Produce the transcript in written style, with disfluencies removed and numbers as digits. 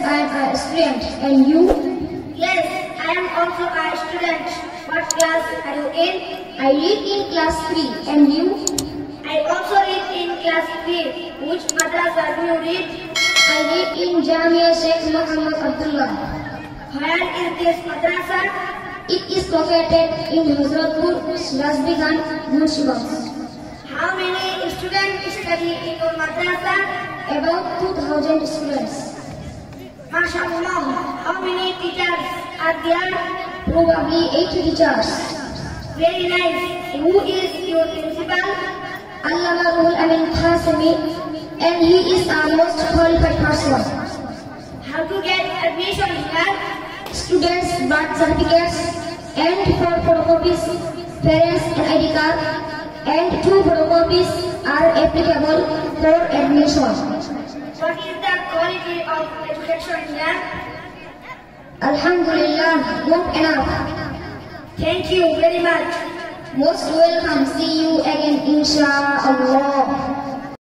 I am a student. And you? Yes, I am also a student. What class are you in? I read in class 3. And you? I also read in class 3. Which madrasa do you read? I read in Jamia Sheikh Muhammad Abdullah. Where is this madrasa? It is located in Hazratpur, Rajbigan, Munshiganj. How many students study in your madrasa? About 2,000 students. MashaAllah. How many teachers are there? Probably 80 teachers. Very nice. Who is your principal? Allama Ruhul Amin Qasimi, and he is our most qualified person. How to get admission here? Students' birth certificates and 4 photocopies, parents' and ID card, and 2 photocopies are applicable for admission. What is the quality of education here? Alhamdulillah, good enough. Thank you very much. Most welcome. See you again, inshallah.